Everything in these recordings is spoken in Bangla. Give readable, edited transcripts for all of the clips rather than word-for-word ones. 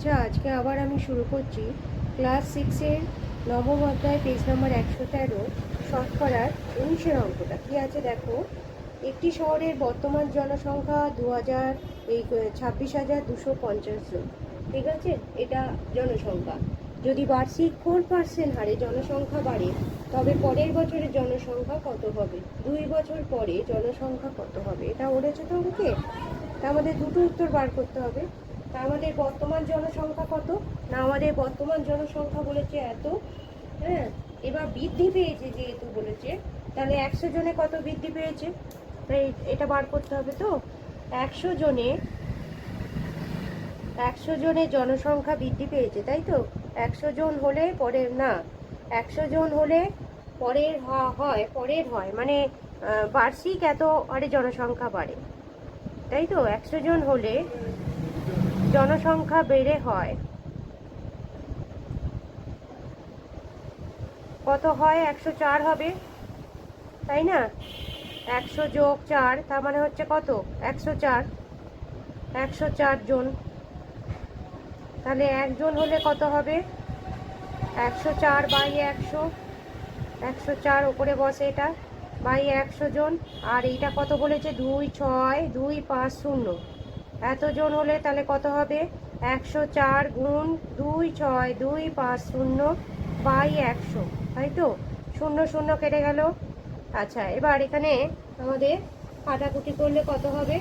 আচ্ছা, আজকে আবার আমি শুরু করছি ক্লাস 6-এর নবম অধ্যায় পেজ নাম্বার 113 শতকরার 19-এর অঙ্কটা। কী আছে দেখো, একটি শহরের বর্তমান জনসংখ্যা 26,250 জন। ঠিক আছে, এটা জনসংখ্যা। যদি বার্ষিক 4% হারে জনসংখ্যা বাড়ে, তবে পরের বছরের জনসংখ্যা কত হবে? 2 বছর পরে জনসংখ্যা কত হবে? এটা বলেছে তো ওকে। তা আমাদের দুটো উত্তর বার করতে হবে। তা আমাদের বর্তমান জনসংখ্যা কত? না, আমাদের বর্তমান জনসংখ্যা বলেছে এত। হ্যাঁ, এবার বৃদ্ধি পেয়েছে যেহেতু বলেছে, তাহলে 100 জনে কত বৃদ্ধি পেয়েছে? তাই এটা বার করতে হবে তো। 100 জনে 100 জনের জনসংখ্যা বৃদ্ধি পেয়েছে, তাই তো। 100 জন হলে পরের না, 100 জন হলে পরের হয় মানে বার্ষিক এত আরে জনসংখ্যা বাড়ে, তাই তো। 100 জন হলে জনসংখ্যা বেড়ে হয় কত হয়? 104 হবে, তাই না। 100 যোগ 4 তার মানে হচ্ছে কত? 104। 104 জন। তাহলে একজন হলে কত হবে? 104 বাই 100। 104 উপরে বসে এটা বাই 100 জন। আর এইটা কত বলেছে? 26250। এতজন হলে তাহলে কত হবে? 104 গুণ 26250 বাই 100, তাই তো। শূন্য শূন্য কেটে গেল। আচ্ছা, এবার এখানে আমাদের কাটাকুটি করলে কত হবে?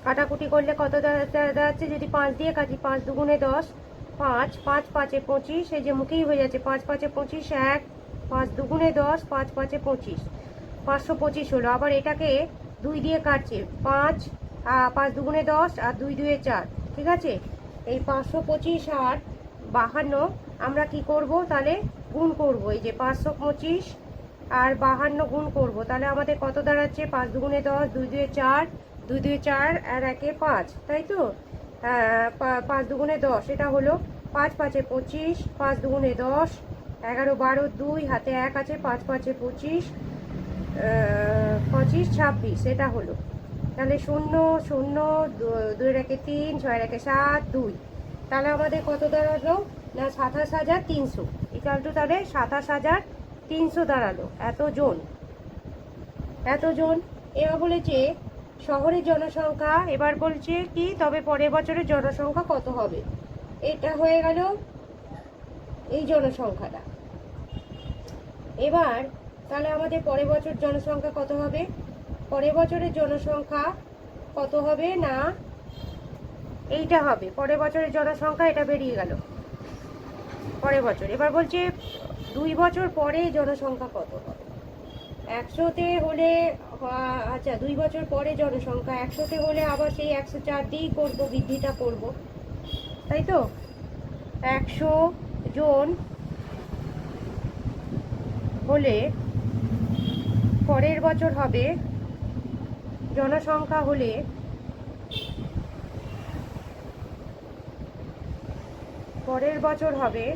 কাটাকুটি করলে কত দাঁড়াচ্ছে? যদি 5 দিয়ে কাটি, 5 দুগুণে 10, 5 5 5-এ 25, এই যে মুখেই হয়ে যাচ্ছে 5 5-এ 25, 1 5 দুগুণে 10, 5 5-এ 25, 525 হলো। আবার এটাকে 2 দিয়ে কাটছে, 5 5 দুগুণে 10 আর 2 2-এ 4। ঠিক আছে, এই 525 আর 52 আমরা কি করব? তাহলে গুণ করব। এই যে 525 আর 52 গুণ করব, তাহলে আমাদের কত দাঁড়াচ্ছে? 5 দুগুণে 10, 2 2-এ 4, 2 2-এ 4 আর 1-এ 5, তাই তো। 5 দুগুণে 10, এটা হলো 5 5-এ 25, 5 দুগুণে 10, 11 12 2 হাতে 1 আছে, 5 5-এ 25, 25 26, এটা হলো। তাহলে 0 0 2 1-এ 3, 6 1-এ 7, 2। তাহলে আমাদের কত দাঁড়ালো? না, 27,300 ইকাল টু, তাহলে 27,300 দাঁড়ালো। এতজন। এবার বলেছে শহরের জনসংখ্যা, এবার বলছে কি, তবে পরের বছরের জনসংখ্যা কত হবে? এটা হয়ে গেল এই জনসংখ্যাটা। এবার তাহলে আমাদের পরের বছর জনসংখ্যা কত হবে? পরের বছরের জনসংখ্যা কত হবে? না, এইটা হবে পরের বছরের জনসংখ্যা। এটা বেরিয়ে গেল পরের বছর। এবার বলছে 2 বছর পরে জনসংখ্যা কত হবে? 100-তে হলে আচ্ছা, 2 বছর পরে জনসংখ্যা 100-তে হলে আবার সেই 104 দিয়েই করবো, বৃদ্ধিটা করব, তাই তো। 100 জন হলে পরের বছর হবে জনসংখ্যা হলে পরের বছর হবে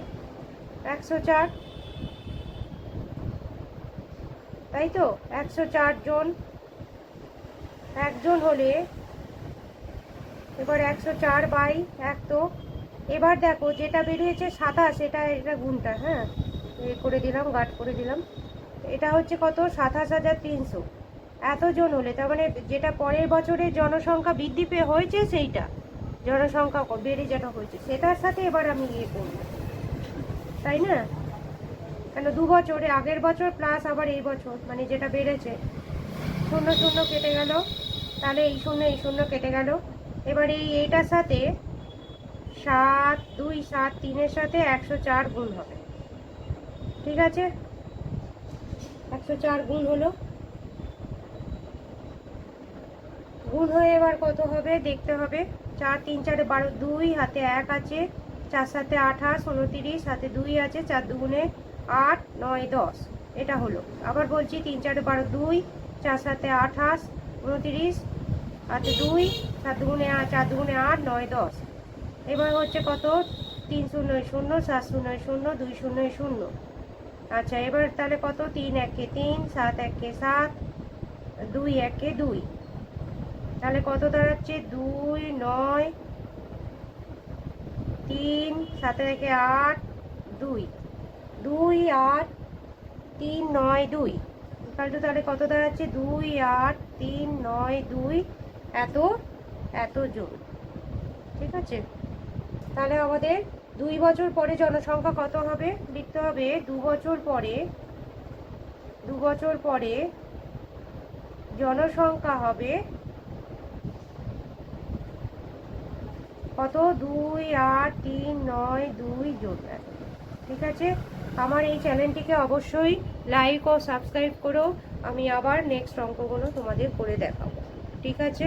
104, তাই তো। 104 জন। একজন হলে এবার 104 বাই 1 তো। এবার দেখো যেটা বেরিয়েছে 27, এটা গুণটা, হ্যাঁ করে দিলাম, গাট করে দিলাম। এটা হচ্ছে কত? 27,300। এতজন হলে, তার মানে যেটা পরের বছরের জনসংখ্যা বৃদ্ধি পেয়ে হয়েছে, সেইটা জনসংখ্যা বেড়ে যেটা হয়েছে সেটার সাথে এবার আমি ইয়ে করব, তাই না। কেন 2 বছরে, আগের বছর প্লাস আবার এই বছর, মানে যেটা বেড়েছে। শূন্য শূন্য কেটে গেল, তাহলে এই শূন্য কেটে গেল। এবার এইটার সাথে 7 2 7 3-এর সাথে 104 গুণ হবে। ঠিক আছে, 104 গুণ হলো। গুণ হয়ে এবার কত হবে দেখতে হবে। 4 3 4 12, 2 হাতে 1 আছে, 4 7 28 29, হাতে 2 আছে, 4 দুগুণে 8 9 10, এটা হলো। আবার বলছি 3 4 12, 2 4 7 28 29, হাতে 2, 7 দুগুণে 4 দুগুণে 8 9 10। এবার হচ্ছে কত? 3 0 0 7 0 0 2 0 0। আচ্ছা, এবার তাহলে কত? 3 1-এ 3, 7 1-এ 7, 2 1-এ 2। তাহলে কত দাঁড়াচ্ছে? 2 9 3 7 থেকে 8 2 2 8 3 9 2 তাহলে কত দাঁড়াচ্ছে 2 8 3 9 2 এত জন। ঠিক আছে, তাহলে আমাদের 2 বছর পরে জনসংখ্যা কত হবে লিখতে হবে। 2 বছর পরে জনসংখ্যা হবে কত 2 8 3 9 2 জন। ঠিক আছে, আমার এই চ্যানেলটিকে অবশ্যই লাইক ও সাবস্ক্রাইব করো। আমি আবার নেক্সট অঙ্কগুলো তোমাদের করে দেখাবো। ঠিক আছে।